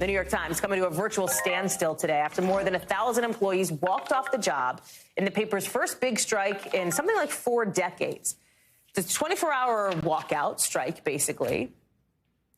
The New York Times coming to a virtual standstill today after more than 1,000 employees walked off the job in the paper's first big strike in something like 4 decades. It's a 24-hour walkout strike, basically,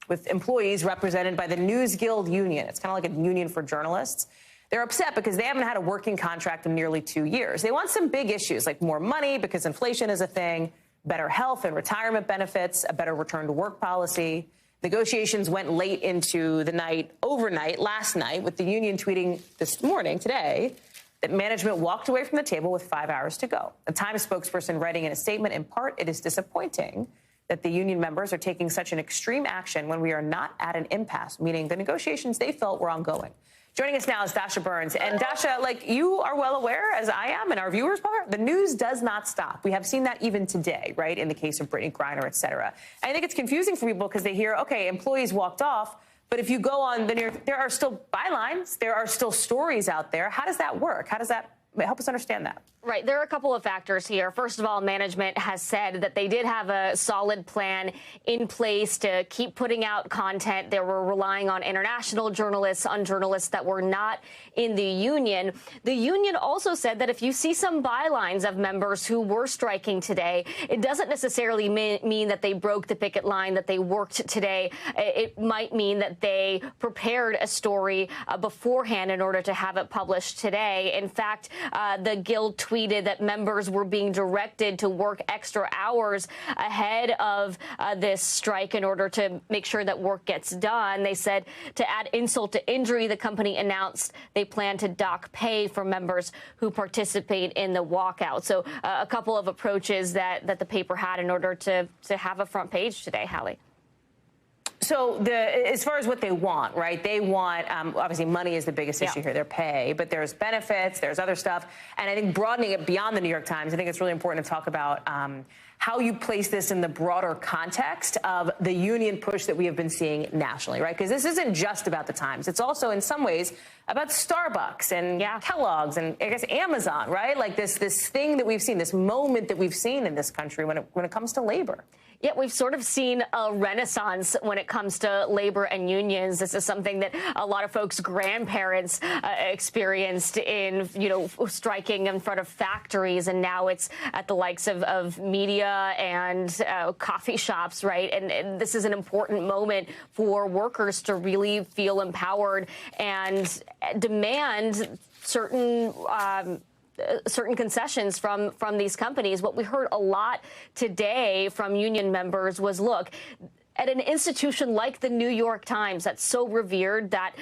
with employees represented by the News Guild union. It's kind of like a union for journalists. They're upset because they haven't had a working contract in nearly 2 years. They want some big issues like more money because inflation is a thing, better health and retirement benefits, a better return to work policy. Negotiations went late into the night, overnight, last night, with the union tweeting this morning, today, that management walked away from the table with 5 hours to go. A Times spokesperson writing in a statement, in part, it is disappointing that the union members are taking such an extreme action when we are not at an impasse, meaning the negotiations they felt were ongoing. Joining us now is Dasha Burns. And Dasha, like you are well aware, as I am, and our viewers are, the news does not stop. We have seen that even today, right, in the case of Brittany Griner, et cetera. I think it's confusing for people because they hear, okay, employees walked off, but if you go on the New York, there are still bylines, there are still stories out there. How does that work? How does that help us understand that? Right. There are a couple of factors here. First of all, management has said that they did have a solid plan in place to keep putting out content. They were relying on international journalists, on journalists that were not in the union. The union also said that if you see some bylines of members who were striking today, it doesn't necessarily mean that they broke the picket line, that they worked today. It might mean that they prepared a story beforehand in order to have it published today. In fact, the Guild tweeted that members were being directed to work extra hours ahead of this strike in order to make sure that work gets done. They said to add insult to injury, the company announced they plan to dock pay for members who participate in the walkout. So a couple of approaches that the paper had in order to have a front page today, Hallie. So as far as what they want, right, they want, obviously, money is the biggest issue here, their pay, but there's benefits, there's other stuff. And I think broadening it beyond the New York Times, I think it's really important to talk about how you place this in the broader context of the union push that we have been seeing nationally, right? Because this isn't just about the Times. It's also, in some ways, about Starbucks and Kellogg's and, I guess, Amazon, right? Like this thing that we've seen, this moment that we've seen in this country when it comes to labor. Yeah, we've sort of seen a renaissance when it comes to labor and unions. This is something that a lot of folks' grandparents experienced in, striking in front of factories. And now it's at the likes of media and coffee shops, right? And this is an important moment for workers to really feel empowered and demand certain concessions from these companies. What we heard a lot today from union members was, look, at an institution like the New York Times that's so revered, that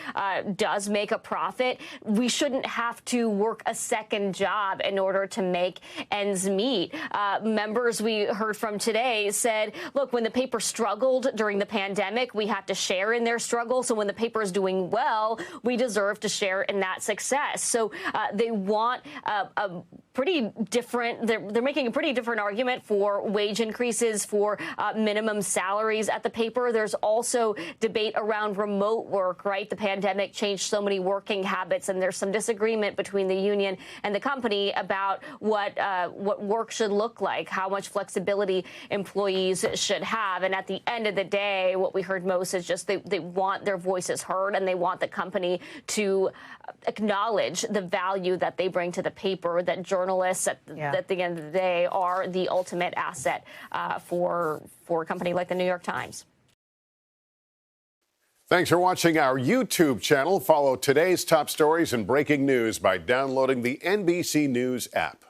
does make a profit, we shouldn't have to work a second job in order to make ends meet. Members we heard from today said, look, when the paper struggled during the pandemic, we had to share in their struggle. So when the paper is doing well, we deserve to share in that success. So they want a pretty different, they're making a pretty different argument for wage increases, for minimum salaries at the paper. There's also debate around remote work, right? The pandemic changed so many working habits, and there's some disagreement between the union and the company about what work should look like, how much flexibility employees should have. And at the end of the day, what we heard most is just they want their voices heard, and they want the company to acknowledge the value that they bring to the paper, that journalists at the end of the day are the ultimate asset for a company like the New York Times. Thanks for watching our YouTube channel. Follow today's top stories and breaking news by downloading the NBC News app.